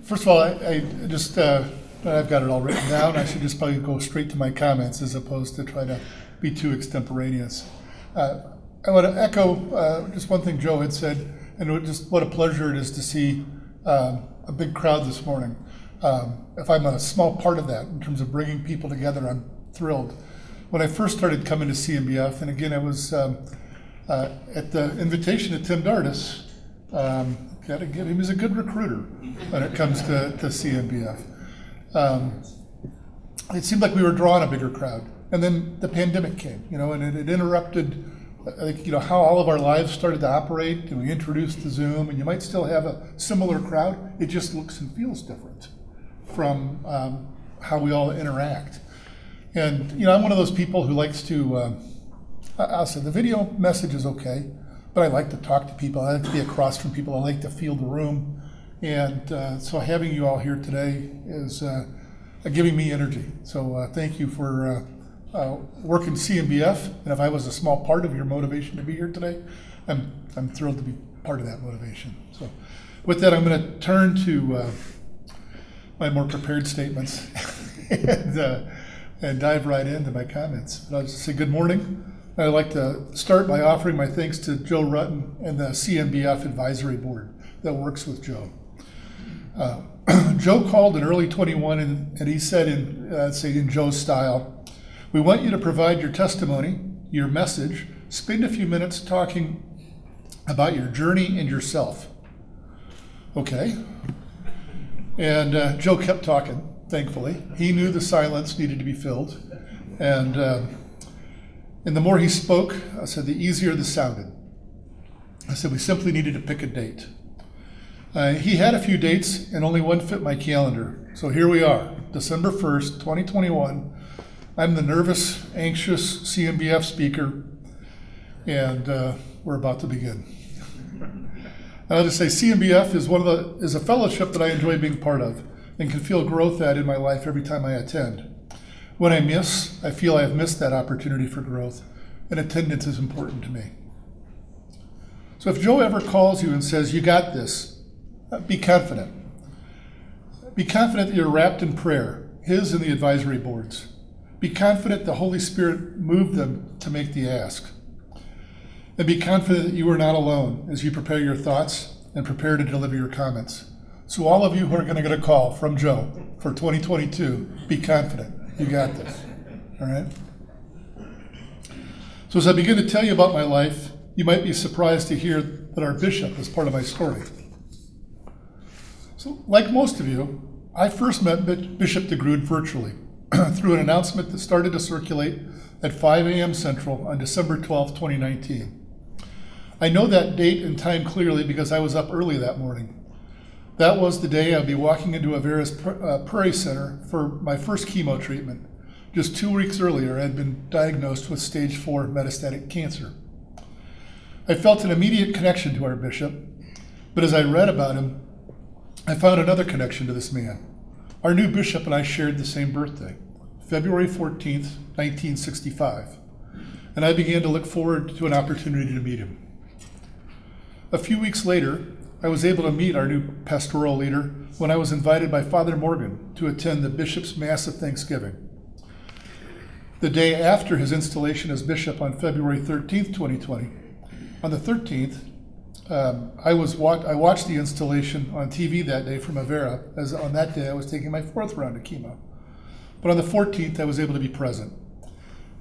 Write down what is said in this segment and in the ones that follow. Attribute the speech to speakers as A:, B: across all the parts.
A: First of all, I just, I've got it all written down. I should just probably go straight to my comments as opposed to try to be too extemporaneous. I want to echo just one thing Joe had said, and just what a pleasure it is to see a big crowd this morning. If I'm a small part of that in terms of bringing people together, I'm thrilled. When I first started coming to CMBF, and again, I was at the invitation of Tim Dardis. Got to give him, he's a good recruiter when it comes to CMBF. It seemed like we were drawing a bigger crowd, and then the pandemic came, and it interrupted, I think, how all of our lives started to operate, and we introduced the Zoom, and you might still have a similar crowd. It just looks and feels different from how we all interact. And I'm one of those people who likes to, I'll say the video message is okay, but I like to talk to people. I like to be across from people. I like to feel the room. And so having you all here today is giving me energy. So thank you for working CMBF. And if I was a small part of your motivation to be here today, I'm thrilled to be part of that motivation. So with that, I'm going to turn to my more prepared statements and dive right into my comments. But I'll just say good morning. I'd like to start by offering my thanks to Joe Rutten and the CMBF Advisory Board that works with Joe. Joe called in early 21 and he said in Joe's style, "We want you to provide your testimony, your message, spend a few minutes talking about your journey and yourself." Okay. And Joe kept talking, thankfully. He knew the silence needed to be filled. And the more he spoke, I said, the easier this sounded. I said, we simply needed to pick a date. He had a few dates, and only one fit my calendar. So here we are, December 1st, 2021. I'm the nervous, anxious CMBF speaker, and we're about to begin. I'll just say CMBF is a fellowship that I enjoy being part of and can feel growth at in my life every time I attend. When I miss, I feel I have missed that opportunity for growth, and attendance is important to me. So if Joe ever calls you and says, "You got this," be confident. Be confident that you're wrapped in prayer, his and the advisory board's. Be confident the Holy Spirit moved them to make the ask. And be confident that you are not alone as you prepare your thoughts and prepare to deliver your comments. So all of you who are going to get a call from Joe for 2022, be confident. You got this, all right? So as I begin to tell you about my life, you might be surprised to hear that our bishop is part of my story. So like most of you, I first met Bishop DeGrood virtually through an announcement that started to circulate at 5 a.m. Central on December 12, 2019. I know that date and time clearly because I was up early that morning. That was the day I'd be walking into Avera's Parish Center for my first chemo treatment. Just 2 weeks earlier, I had been diagnosed with stage 4 metastatic cancer. I felt an immediate connection to our bishop, but as I read about him, I found another connection to this man. Our new bishop and I shared the same birthday, February 14th, 1965, and I began to look forward to an opportunity to meet him. A few weeks later, I was able to meet our new pastoral leader when I was invited by Father Morgan to attend the bishop's Mass of Thanksgiving. The day after his installation as bishop on February 13th, 2020, on the 13th, I watched the installation on TV that day from Avera, as on that day I was taking my 4th round of chemo. But on the 14th, I was able to be present.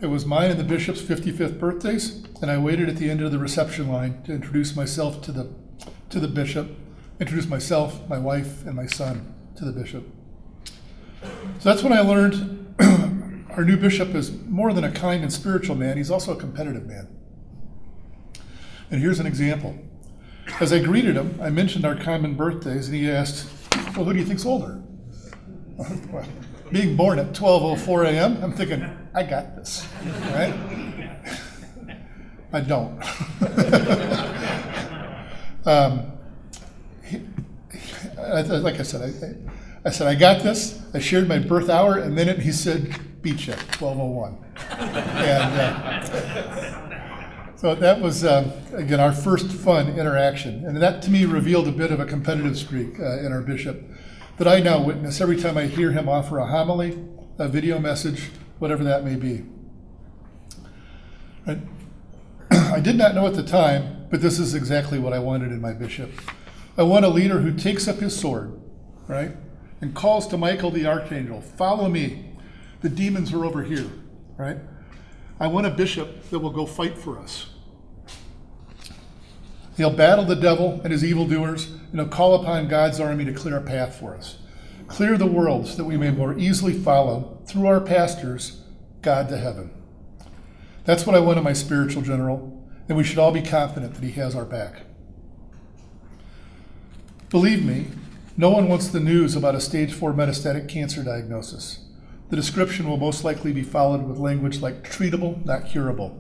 A: It was mine and the bishop's 55th birthdays, and I waited at the end of the reception line to introduce myself to the bishop, introduce myself, my wife, and my son to the bishop. So that's when I learned our new bishop is more than a kind and spiritual man, he's also a competitive man. And here's an example. As I greeted him, I mentioned our common birthdays, and he asked, "Well, who do you think's older?" Well, being born at 12:04 a.m., I'm thinking, I got this, right? I don't. Like I said, I got this. I shared my birth hour, and then he said, "Beat you, 12:01." And So that was, again, our first fun interaction. And that, to me, revealed a bit of a competitive streak in our bishop that I now witness every time I hear him offer a homily, a video message, whatever that may be. Right? I did not know at the time, but this is exactly what I wanted in my bishop. I want a leader who takes up his sword, right, and calls to Michael the archangel, "Follow me. The demons are over here," right? I want a bishop that will go fight for us. He'll battle the devil and his evildoers, and he'll call upon God's army to clear a path for us. Clear the world so that we may more easily follow, through our pastors, God to heaven. That's what I want in my spiritual general, and we should all be confident that he has our back. Believe me, no one wants the news about a stage 4 metastatic cancer diagnosis. The description will most likely be followed with language like treatable, not curable.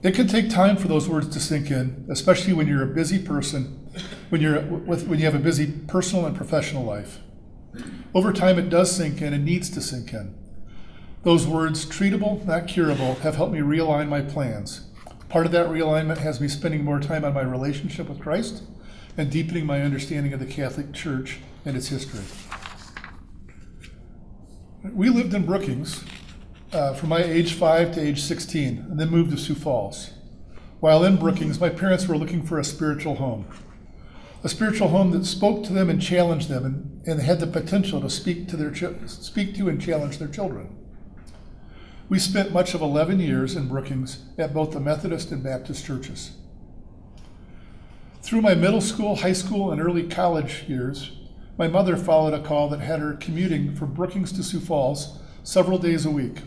A: It can take time for those words to sink in, especially when you're a busy person, when you have a busy personal and professional life. Over time, it does sink in and needs to sink in. Those words, treatable, not curable, have helped me realign my plans. Part of that realignment has me spending more time on my relationship with Christ and deepening my understanding of the Catholic Church and its history. We lived in Brookings from my age 5 to age 16, and then moved to Sioux Falls. While in Brookings, my parents were looking for a spiritual home that spoke to them and challenged them, and had the potential to speak to and challenge their children. We spent much of 11 years in Brookings at both the Methodist and Baptist churches. Through my middle school, high school, and early college years, my mother followed a call that had her commuting from Brookings to Sioux Falls several days a week,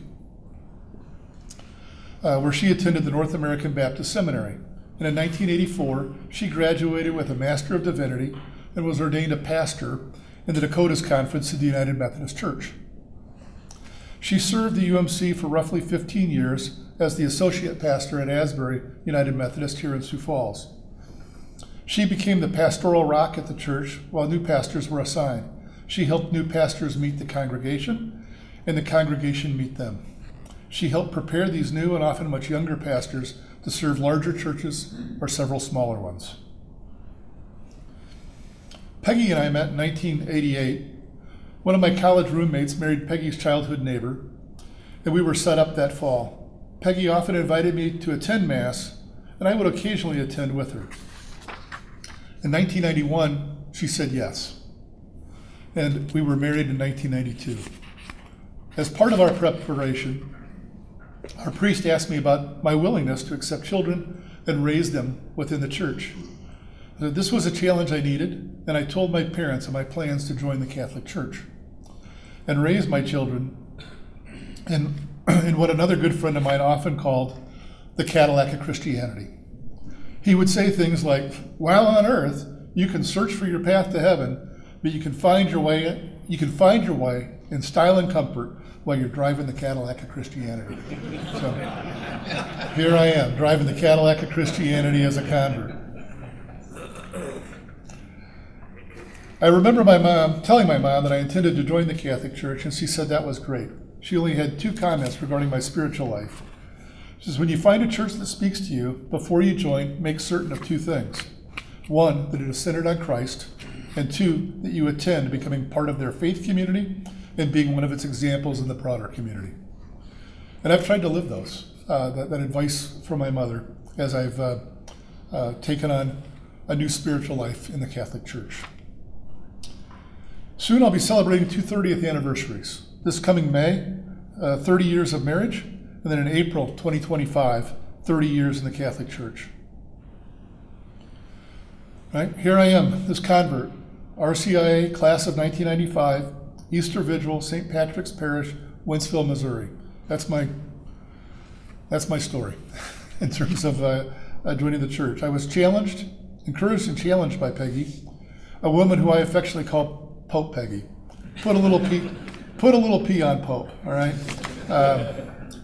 A: where she attended the North American Baptist Seminary. And in 1984, she graduated with a Master of Divinity and was ordained a pastor in the Dakotas Conference of the United Methodist Church. She served the UMC for roughly 15 years as the associate pastor at Asbury United Methodist here in Sioux Falls. She became the pastoral rock at the church while new pastors were assigned. She helped new pastors meet the congregation, and the congregation meet them. She helped prepare these new and often much younger pastors to serve larger churches or several smaller ones. Peggy and I met in 1988. One of my college roommates married Peggy's childhood neighbor, and we were set up that fall. Peggy often invited me to attend Mass, and I would occasionally attend with her. In 1991, she said yes, and we were married in 1992. As part of our preparation, our priest asked me about my willingness to accept children and raise them within the church. This was a challenge I needed, and I told my parents of my plans to join the Catholic Church and raise my children in what another good friend of mine often called the Cadillac of Christianity. He would say things like, while on earth, you can search for your path to heaven, but you can find your way in style and comfort while you're driving the Cadillac of Christianity. So here I am, driving the Cadillac of Christianity as a convert. I remember my mom telling my mom that I intended to join the Catholic Church, and she said that was great. She only had 2 comments regarding my spiritual life. She says, when you find a church that speaks to you, before you join, make certain of 2 things. 1, that it is centered on Christ, and 2, that you attend becoming part of their faith community and being one of its examples in the broader community. And I've tried to live those, that advice from my mother, as I've taken on a new spiritual life in the Catholic Church. Soon I'll be celebrating 2 30th anniversaries. This coming May, 30 years of marriage, and then in April 2025, 30 years in the Catholic Church. Right, here I am, this convert, RCIA, class of 1995, Easter Vigil, St. Patrick's Parish, Wentzville, Missouri. That's my story in terms of joining the church. I was encouraged and challenged by Peggy, a woman who I affectionately call Pope Peggy. Put a little P on Pope, all right?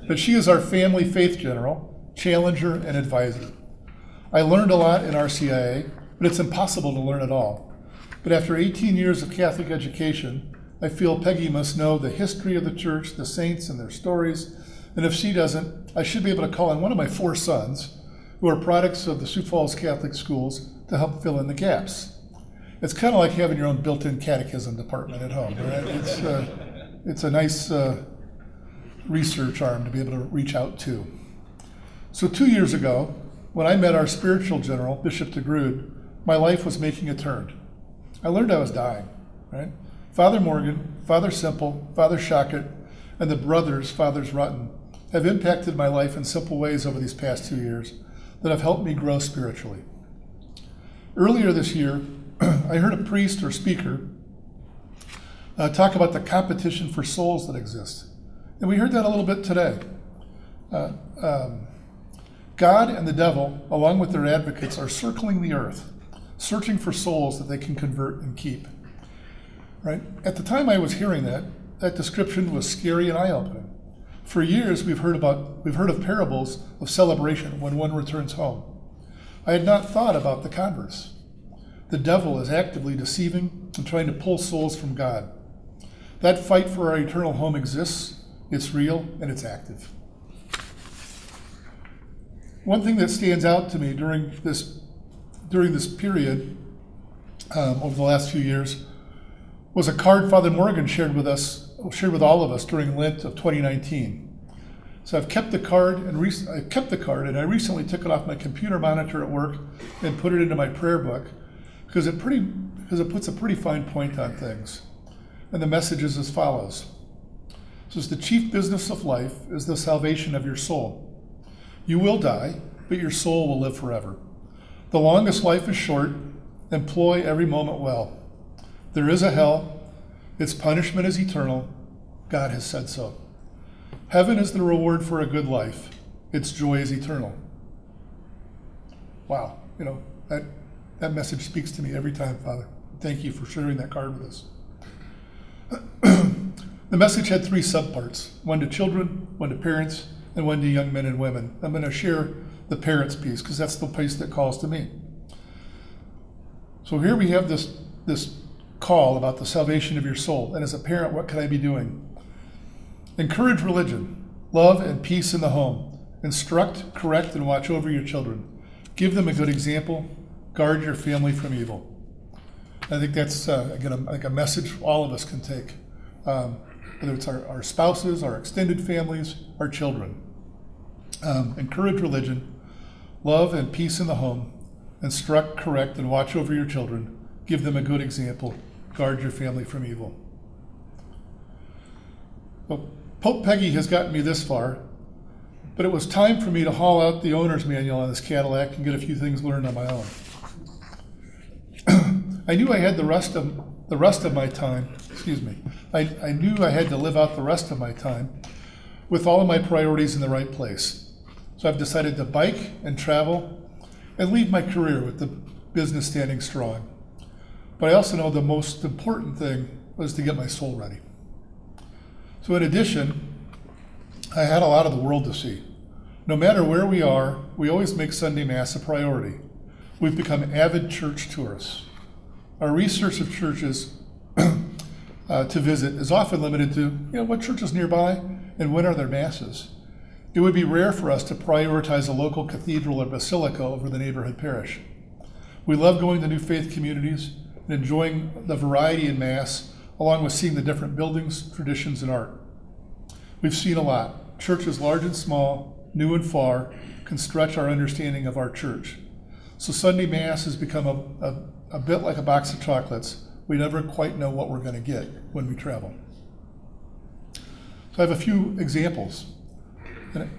A: But she is our family faith general, challenger, and advisor. I learned a lot in RCIA, but it's impossible to learn it all. But after 18 years of Catholic education, I feel Peggy must know the history of the church, the saints and their stories, and if she doesn't, I should be able to call on one of my 4 sons, who are products of the Sioux Falls Catholic schools to help fill in the gaps. It's kind of like having your own built-in catechism department at home, right? It's a nice research arm to be able to reach out to. So 2 years ago, when I met our spiritual general, Bishop DeGrood, my life was making a turn. I learned I was dying, right? Father Morgan, Father Simple, Father Shockett, and the brothers, Fathers Rutten, have impacted my life in simple ways over these past 2 years that have helped me grow spiritually. Earlier this year, I heard a priest or speaker talk about the competition for souls that exists. And we heard that a little bit today. God and the devil, along with their advocates, are circling the earth, searching for souls that they can convert and keep. Right? At the time I was hearing that description was scary and eye-opening. For years, we've heard of parables of celebration when one returns home. I had not thought about the converse. The devil is actively deceiving and trying to pull souls from God. That fight for our eternal home exists, it's real, and it's active. One thing that stands out to me during this period, over the last few years, was a card Father Morgan shared with all of us during Lent of 2019. So I've kept the card, and I recently took it off my computer monitor at work and put it into my prayer book because it puts a pretty fine point on things. And the message is as follows. It says, the chief business of life is the salvation of your soul. You will die, but your soul will live forever. The longest life is short. Employ every moment well. There is a hell. Its punishment is eternal. God has said so. Heaven is the reward for a good life. Its joy is eternal. Wow, that message speaks to me every time, Father. Thank you for sharing that card with us. The message had 3 subparts, one to children, one to parents, and one to young men and women. I'm going to share the parents piece because that's the piece that calls to me. So here we have this call about the salvation of your soul. And as a parent, what can I be doing? Encourage religion, love and peace in the home. Instruct, correct, and watch over your children. Give them a good example. Guard your family from evil. I think that's, again, like a message all of us can take, whether it's our spouses, our extended families, our children. Encourage religion, love and peace in the home. Instruct, correct, and watch over your children. Give them a good example. Guard your family from evil. Well, Pope Peggy has gotten me this far, but it was time for me to haul out the owner's manual on this Cadillac and get a few things learned on my own. I knew I had the rest of my time, I knew I had to live out the rest of my time with all of my priorities in the right place. So I've decided to bike and travel and leave my career with the business standing strong. But I also know the most important thing was to get my soul ready. So in addition, I had a lot of the world to see. No matter where we are, we always make Sunday Mass a priority. We've become avid church tourists. Our research of churches to visit is often limited to, what church is nearby and when are their masses. It would be rare for us to prioritize a local cathedral or basilica over the neighborhood parish. We love going to new faith communities and enjoying the variety in Mass, along with seeing the different buildings, traditions, and art. We've seen a lot. Churches large and small, new and far, can stretch our understanding of our church. So Sunday Mass has become a bit like a box of chocolates. We never quite know what we're going to get when we travel. So I have a few examples.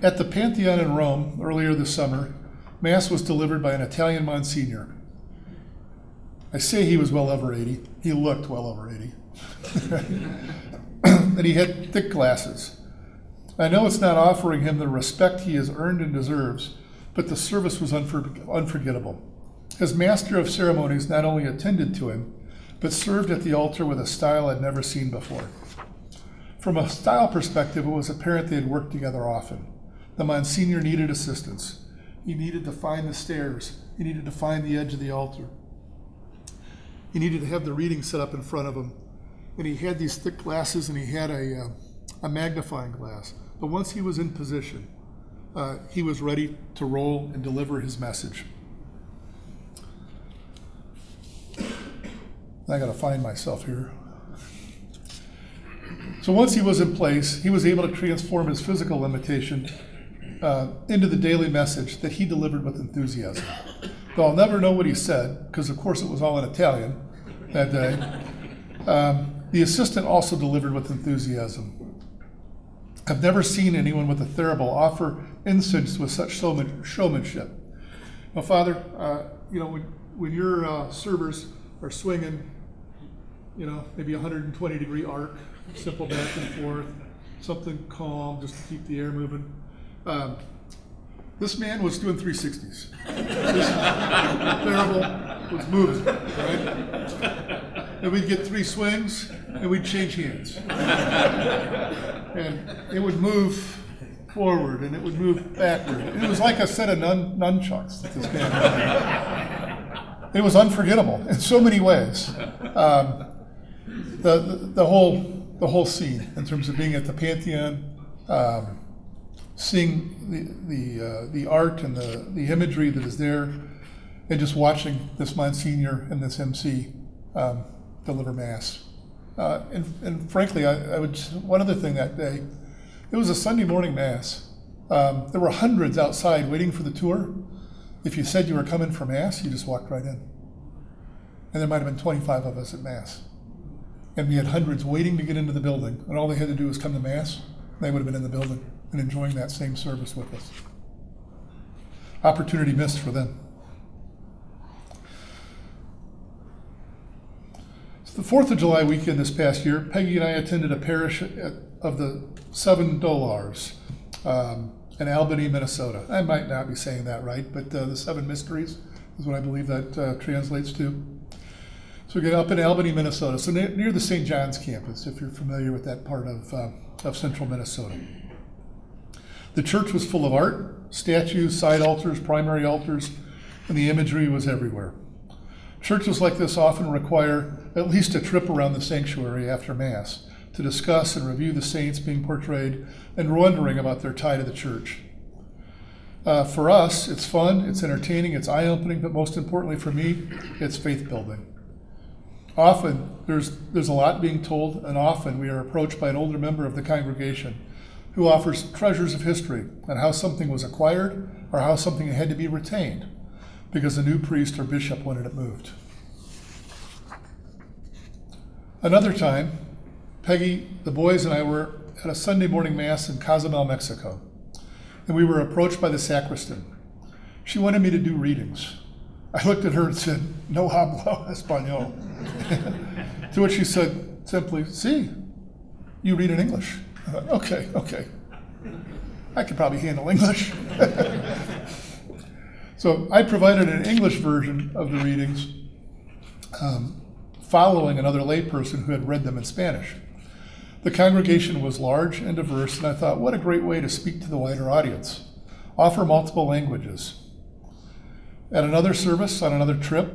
A: At the Pantheon in Rome earlier this summer, Mass was delivered by an Italian Monsignor. I say he was well over 80. He looked well over 80. And he had thick glasses. I know it's not offering him the respect he has earned and deserves, but the service was unforgettable. His master of ceremonies not only attended to him, but served at the altar with a style I'd never seen before. From a style perspective, it was apparent they had worked together often. The Monsignor needed assistance. He needed to find the stairs. He needed to find the edge of the altar. He needed to have the reading set up in front of him. And he had these thick glasses and he had a magnifying glass. But once he was in position, he was ready to roll and deliver his message. I got to find myself here. So once he was in place, he was able to transform his physical limitation into the daily message that he delivered with enthusiasm. Though I'll never know what he said, because of course it was all in Italian that day, the assistant also delivered with enthusiasm. I've never seen anyone with a thurible offer incense with such showmanship. Now, Father, when your servers are swinging, maybe 120-degree arc, simple back and forth, something calm just to keep the air moving. This man was doing 360s. This thurible was moving, right? And we'd get 3 swings, and we'd change hands. And it would move forward, and it would move backward. It was like a set of nunchucks that this man had. It was unforgettable in so many ways. The whole scene, in terms of being at the Pantheon, seeing the art and the imagery that is there, and just watching this Monsignor and this MC deliver Mass. And frankly, one other thing that day, it was a Sunday morning Mass. There were hundreds outside waiting for the tour. If you said you were coming for Mass, you just walked right in. And there might have been 25 of us at Mass. And we had hundreds waiting to get into the building, and all they had to do was come to Mass, and they would have been in the building and enjoying that same service with us. Opportunity missed for them. So the 4th of July weekend this past year, Peggy and I attended a parish of the 7 Dolars in Albany, Minnesota. I might not be saying that right, but the 7 Mysteries is what I believe that translates to. So we get up in Albany, Minnesota, so near the St. John's campus, if you're familiar with that part of central Minnesota. The church was full of art, statues, side altars, primary altars, and the imagery was everywhere. Churches like this often require at least a trip around the sanctuary after Mass to discuss and review the saints being portrayed and wondering about their tie to the church. For us, it's fun, it's entertaining, it's eye-opening, but most importantly for me, it's faith-building. Often, there's a lot being told, and often we are approached by an older member of the congregation who offers treasures of history on how something was acquired or how something had to be retained because a new priest or bishop wanted it moved. Another time, Peggy, the boys, and I were at a Sunday morning Mass in Cozumel, Mexico, and we were approached by the sacristan. She wanted me to do readings. I looked at her and said, "No hablo español." To which she said simply, "Sí, you read in English." I thought, okay. I could probably handle English. So I provided an English version of the readings, following another layperson who had read them in Spanish. The congregation was large and diverse, and I thought, what a great way to speak to the wider audience. Offer multiple languages. At another service, on another trip,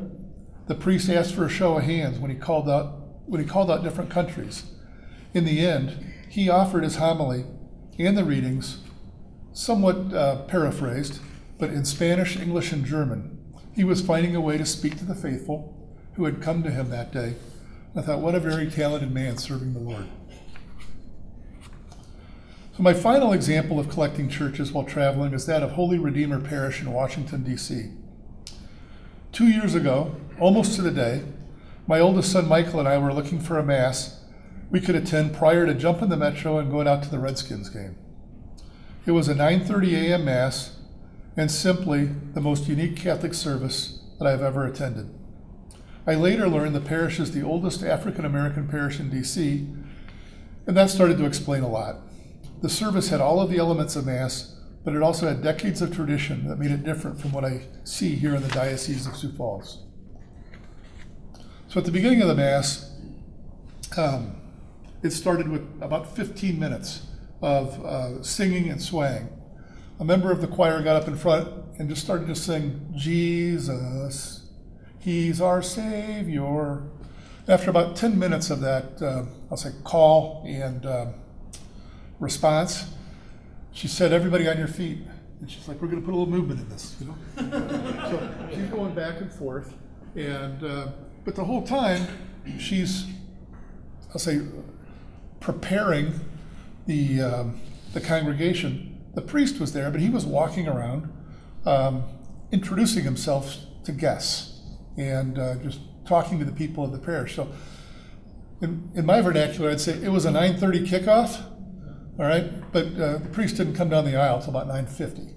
A: the priest asked for a show of hands when he called out different countries. In the end, he offered his homily and the readings, somewhat paraphrased, but in Spanish, English, and German. He was finding a way to speak to the faithful who had come to him that day. I thought, what a very talented man serving the Lord. So my final example of collecting churches while traveling is that of Holy Redeemer Parish in Washington, D.C. 2 years ago, almost to the day, my oldest son Michael and I were looking for a Mass we could attend prior to jumping the metro and going out to the Redskins game. It was a 9:30 a.m. Mass and simply the most unique Catholic service that I've ever attended. I later learned the parish is the oldest African American parish in D.C., and that started to explain a lot. The service had all of the elements of Mass, but it also had decades of tradition that made it different from what I see here in the Diocese of Sioux Falls. So at the beginning of the Mass, it started with about 15 minutes of singing and swaying. A member of the choir got up in front and just started to sing, "Jesus, He's our Savior." After about 10 minutes of that, I'll say call and response, she said, "Everybody on your feet." And she's like, we're going to put a little movement in this, you know? So she's going back and forth. And, but the whole time, she's, I'll say, preparing the congregation. The priest was there, but he was walking around, introducing himself to guests and just talking to the people of the parish. So in my vernacular, I'd say it was a 9:30 kickoff, all right? But the priest didn't come down the aisle until about 9:50,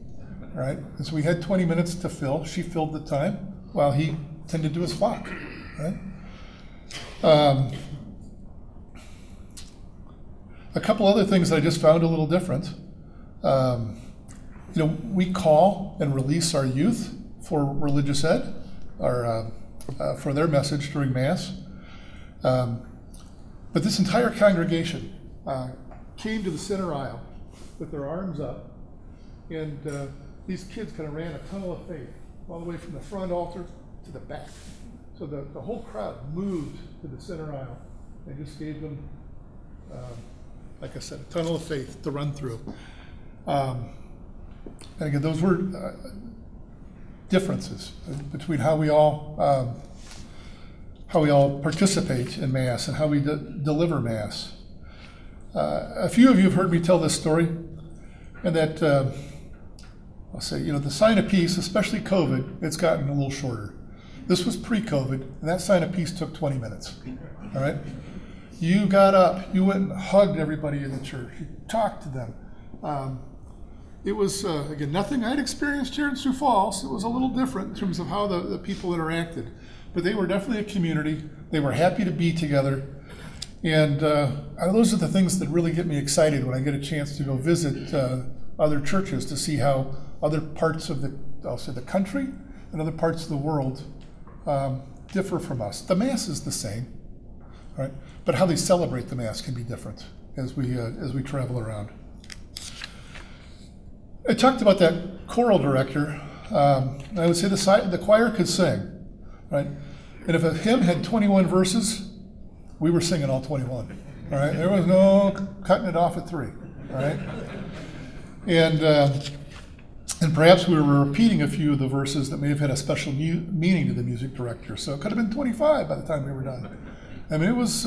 A: all right? And so we had 20 minutes to fill. She filled the time while he tended to his flock, right? A couple other things I just found a little different. You know, we call and release our youth for religious ed, or for their message during Mass. But this entire congregation came to the center aisle with their arms up, and these kids kind of ran a tunnel of faith all the way from the front altar to the back. So the whole crowd moved to the center aisle and just gave them, like I said, a tunnel of faith to run through. And again, those were differences between how we all participate in Mass and how we deliver Mass. A few of you have heard me tell this story, and that I'll say, you know, the sign of peace, especially COVID, it's gotten a little shorter. This was pre-COVID, and that sign of peace took 20 minutes. All right, you got up, you went and hugged everybody in the church, you talked to them. It was, again, nothing I'd experienced here in Sioux Falls. It was a little different in terms of how the people interacted. But they were definitely a community. They were happy to be together. And those are the things that really get me excited when I get a chance to go visit other churches to see how other parts of the country and other parts of the world differ from us. The Mass is the same, right? But how they celebrate the Mass can be different as we travel around. I talked about that choral director. I would say the choir could sing, right? And if a hymn had 21 verses, we were singing all 21, all right? There was no cutting it off at 3, all right? And perhaps we were repeating a few of the verses that may have had a special meaning to the music director. So it could have been 25 by the time we were done. I mean, it was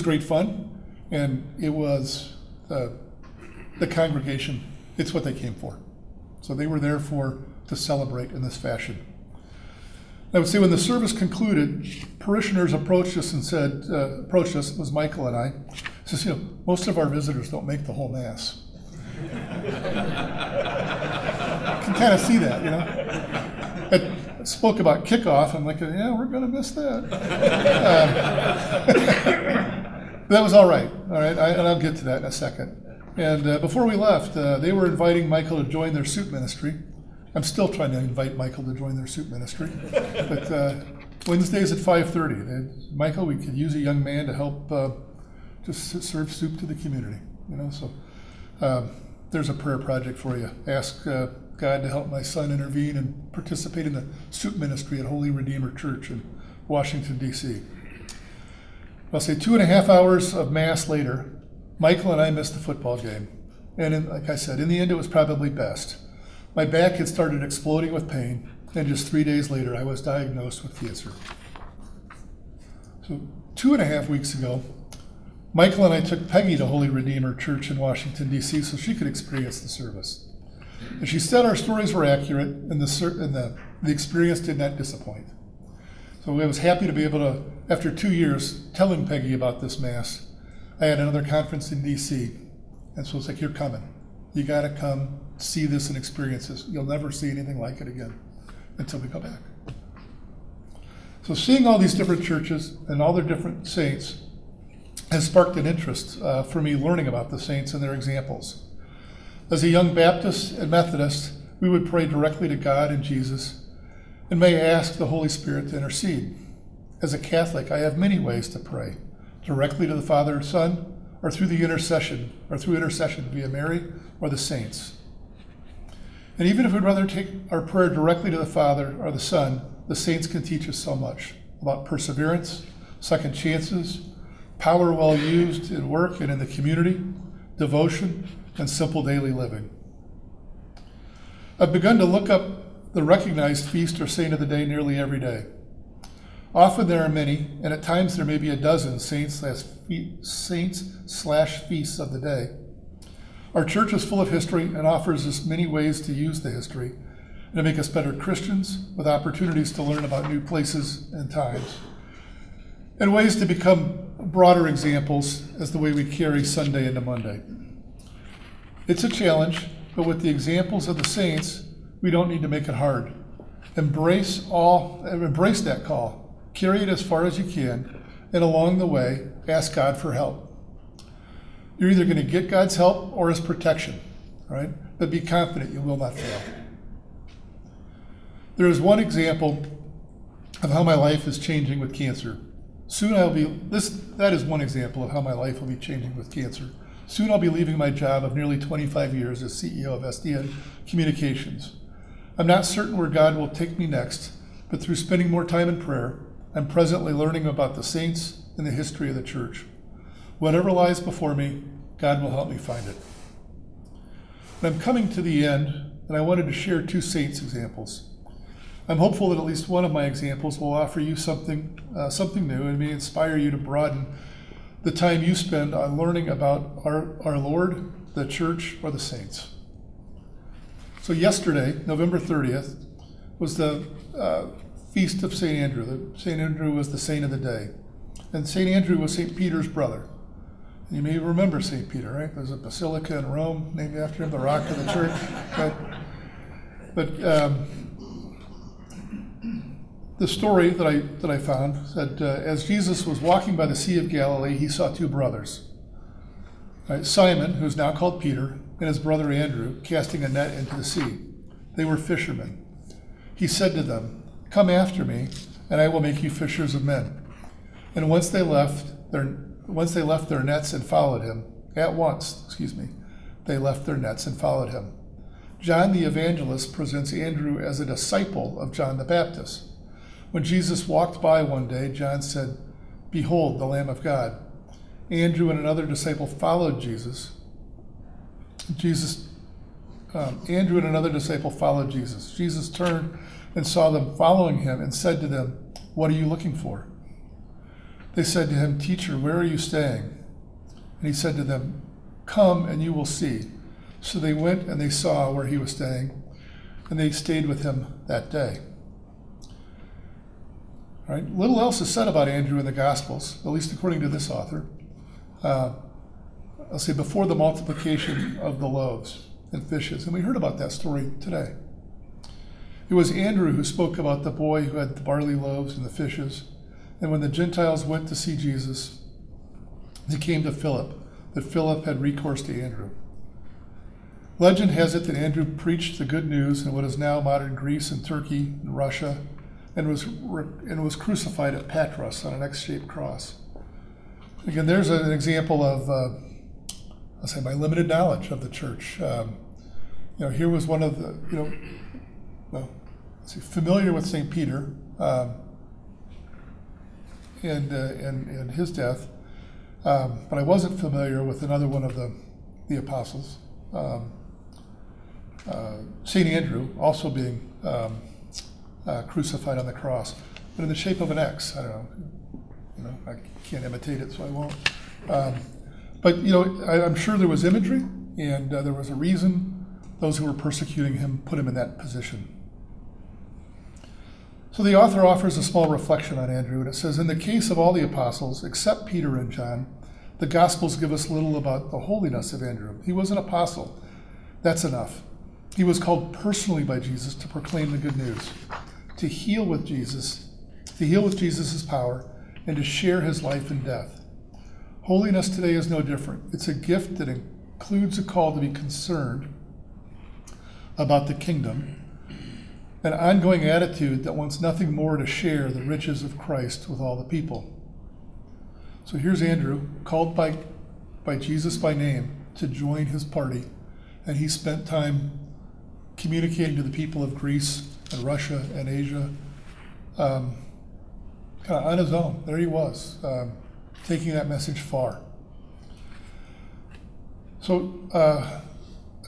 A: great fun, and it was the congregation. It's what they came for. So they were there to celebrate in this fashion. I would say when the service concluded, parishioners approached us, was Michael and I. Says, you know, most of our visitors don't make the whole Mass. You can kind of see that, you know. I spoke about kickoff. I'm like, yeah, we're going to miss that. That was all right, and I'll get to that in a second. And before we left, they were inviting Michael to join their soup ministry. I'm still trying to invite Michael to join their soup ministry. But Wednesdays at 5:30. Michael, we could use a young man to help just serve soup to the community. You know, so there's a prayer project for you. Ask God to help my son intervene and participate in the soup ministry at Holy Redeemer Church in Washington, D.C. I'll say 2.5 hours of Mass later, Michael and I missed the football game. And like I said, in the end, it was probably best. My back had started exploding with pain, and just 3 days later, I was diagnosed with cancer. So 2.5 weeks ago, Michael and I took Peggy to Holy Redeemer Church in Washington, D.C., so she could experience the service. And she said our stories were accurate, and the experience did not disappoint. So I was happy to be able to, after 2 years, telling Peggy about this Mass. I had another conference in D.C., and so it's like, you're coming. You got to come see this and experience this. You'll never see anything like it again until we go back. So seeing all these different churches and all their different saints has sparked an interest for me learning about the saints and their examples. As a young Baptist and Methodist, we would pray directly to God and Jesus and may ask the Holy Spirit to intercede. As a Catholic, I have many ways to pray, directly to the Father and Son, or through intercession via Mary or the saints. And even if we'd rather take our prayer directly to the Father or the Son, the saints can teach us so much about perseverance, second chances, power well used in work and in the community, devotion, and simple daily living. I've begun to look up the recognized feast or saint of the day nearly every day. Often there are many, and at times there may be a dozen saints/feasts of the day. Our church is full of history and offers us many ways to use the history and to make us better Christians with opportunities to learn about new places and times, and ways to become broader examples as the way we carry Sunday into Monday. It's a challenge, but with the examples of the saints, we don't need to make it hard. Embrace that call. Carry it as far as you can, and along the way, ask God for help. You're either going to get God's help or His protection, right? But be confident you will not fail. There is one example of how my life is changing with cancer. That is one example of how my life will be changing with cancer. Soon I'll be leaving my job of nearly 25 years as CEO of SDN Communications. I'm not certain where God will take me next, but through spending more time in prayer, I'm presently learning about the saints and the history of the church. Whatever lies before me, God will help me find it. And I'm coming to the end, and I wanted to share two saints examples. I'm hopeful that at least one of my examples will offer you something new and may inspire you to broaden the time you spend on learning about our Lord, the church, or the saints. So yesterday, November 30th, was the Feast of St. Andrew. St. Andrew was the saint of the day. And St. Andrew was St. Peter's brother. And you may remember St. Peter, right? There's a basilica in Rome named after him, the rock of the church. But the story that I found said, as Jesus was walking by the Sea of Galilee, he saw two brothers. Right? Simon, who's now called Peter, and his brother Andrew, casting a net into the sea. They were fishermen. He said to them, "Come after me, and I will make you fishers of men." And once they left their nets and followed him, they left their nets and followed him. John the evangelist presents Andrew as a disciple of John the Baptist. When Jesus walked by one day, John said, "Behold, the Lamb of God." Andrew and another disciple followed Jesus. Andrew and another disciple followed Jesus. Jesus turned and saw them following him and said to them, "What are you looking for?" They said to him, "Teacher, where are you staying?" And he said to them, "Come and you will see." So they went and they saw where he was staying, and they stayed with him that day. All right. Little else is said about Andrew in the Gospels, at least according to this author. I'll say before the multiplication of the loaves and fishes. And we heard about that story today. It was Andrew who spoke about the boy who had the barley loaves and the fishes. And when the Gentiles went to see Jesus, they came to Philip, but Philip had recourse to Andrew. Legend has it that Andrew preached the good news in what is now modern Greece and Turkey and Russia, and was crucified at Patras on an X-shaped cross. Again, there's an example of, I'll say, my limited knowledge of the church. Here was one of the, familiar with St. Peter and his death, but I wasn't familiar with another one of the apostles, St. Andrew, also being crucified on the cross, but in the shape of an X. I don't know. I can't imitate it, so I won't. But I'm sure there was imagery, and there was a reason those who were persecuting him put him in that position. So the author offers a small reflection on Andrew, and it says, in the case of all the apostles, except Peter and John, the Gospels give us little about the holiness of Andrew. He was an apostle. That's enough. He was called personally by Jesus to proclaim the good news, to heal with Jesus' power, and to share his life and death. Holiness today is no different. It's a gift that includes a call to be concerned about the kingdom, an ongoing attitude that wants nothing more to share the riches of Christ with all the people. So here's Andrew, called by Jesus by name to join his party, and he spent time communicating to the people of Greece and Russia and Asia, kind of on his own. There he was, taking that message far. So a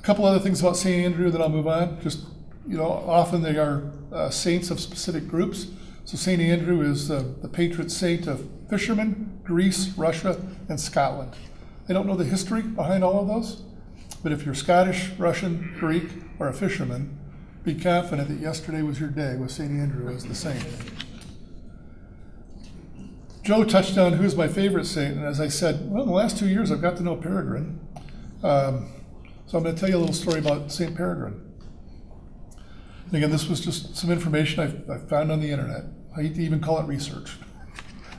A: couple other things about St. Andrew, then I'll move on. Just often they are saints of specific groups. So St. Andrew is the patron saint of fishermen, Greece, Russia, and Scotland. I don't know the history behind all of those, but if you're Scottish, Russian, Greek, or a fisherman, be confident that yesterday was your day with St. Andrew as the saint. Joe touched on who's my favorite saint, and as I said, well, in the last 2 years I've got to know Peregrine. So I'm going to tell you a little story about St. Peregrine. And again, this was just some information I found on the internet. I hate to even call it research.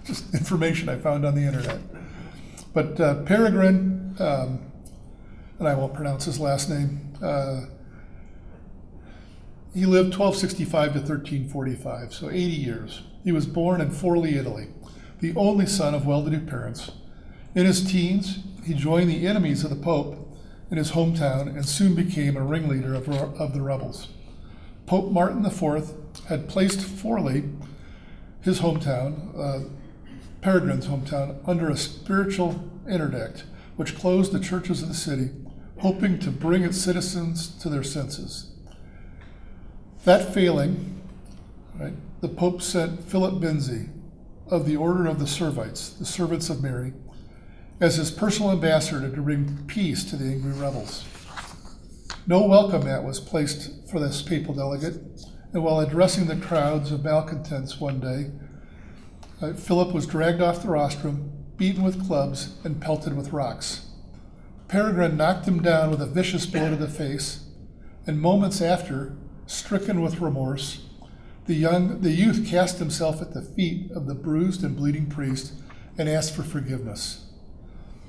A: Just information I found on the internet. But Peregrine, and I won't pronounce his last name, he lived 1265 to 1345, so 80 years. He was born in Forlì, Italy, the only son of well-to-do parents. In his teens, he joined the enemies of the Pope in his hometown and soon became a ringleader of the rebels. Pope Martin IV had placed Forlì, his hometown, Peregrine's hometown, under a spiritual interdict, which closed the churches of the city, hoping to bring its citizens to their senses. That failing, right, the Pope sent Philip Benzi of the Order of the Servites, the Servants of Mary, as his personal ambassador to bring peace to the angry rebels. No welcome mat was placed for this papal delegate, and while addressing the crowds of malcontents one day, Philip was dragged off the rostrum, beaten with clubs, and pelted with rocks. Peregrine knocked him down with a vicious blow to the face, and moments after, stricken with remorse, the youth cast himself at the feet of the bruised and bleeding priest and asked for forgiveness,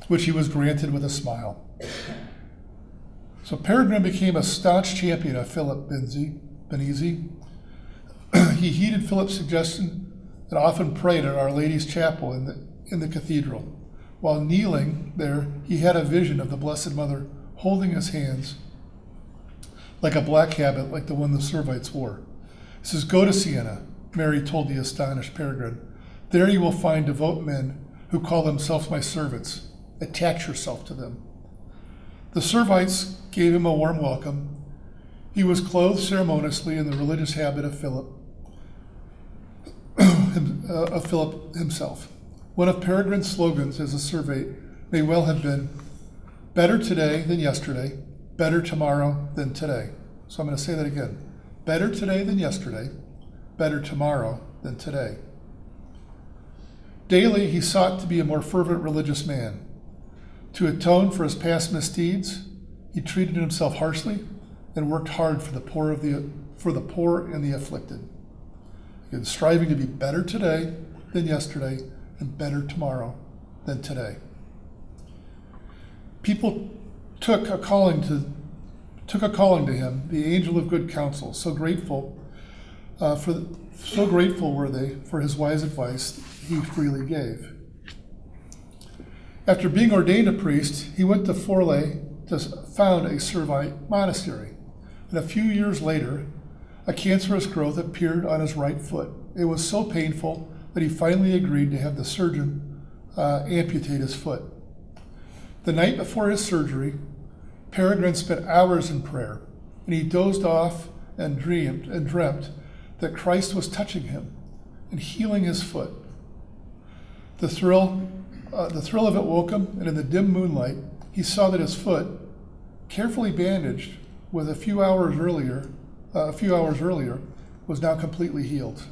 A: which he was granted with a smile. So Peregrine became a staunch champion of Philip Benzi. He heeded Philip's suggestion and often prayed at Our Lady's Chapel in the cathedral. While kneeling there, he had a vision of the Blessed Mother holding his hands like a black habit, like the one the Servites wore. He says, "Go to Siena," Mary told the astonished Peregrine. "There you will find devout men who call themselves my servants. Attach yourself to them." The Servites gave him a warm welcome. He was clothed ceremoniously in the religious habit of Philip himself. One of Peregrine's slogans as a Servite may well have been, "Better today than yesterday, better tomorrow than today." So I'm going to say that again. Better today than yesterday, better tomorrow than today. Daily, he sought to be a more fervent religious man. To atone for his past misdeeds, he treated himself harshly and worked hard for the poor and the afflicted. Again, striving to be better today than yesterday and better tomorrow than today. People took a calling to him, the angel of good counsel. So grateful were they for his wise advice he freely gave. After being ordained a priest, he went to Forlì to found a Servite monastery. And a few years later, a cancerous growth appeared on his right foot. It was so painful that he finally agreed to have the surgeon amputate his foot. The night before his surgery, Peregrine spent hours in prayer, and he dozed off and dreamt that Christ was touching him and healing his foot. The thrill of it woke him, and in the dim moonlight, he saw that his foot, carefully bandaged with a few hours earlier, was now completely healed.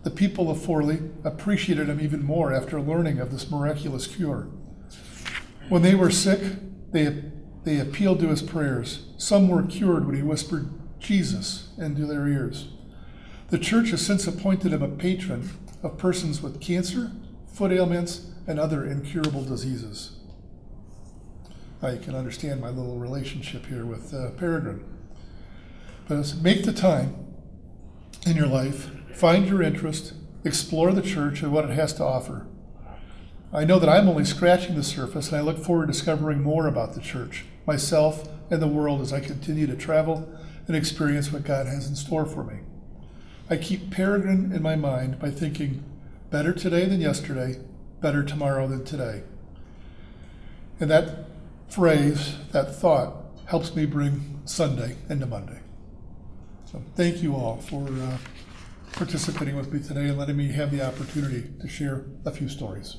A: The people of Forlì appreciated him even more after learning of this miraculous cure. When they were sick, they appealed to his prayers. Some were cured when he whispered Jesus into their ears. The church has since appointed him a patron of persons with cancer, foot ailments, and other incurable diseases. Now you can understand my little relationship here with Peregrine. But make the time in your life, find your interest, explore the church and what it has to offer. I know that I'm only scratching the surface, and I look forward to discovering more about the church, myself, and the world as I continue to travel and experience what God has in store for me. I keep Peregrine in my mind by thinking, better today than yesterday, better tomorrow than today. And that phrase, that thought, helps me bring Sunday into Monday. So thank you all for participating with me today and letting me have the opportunity to share a few stories.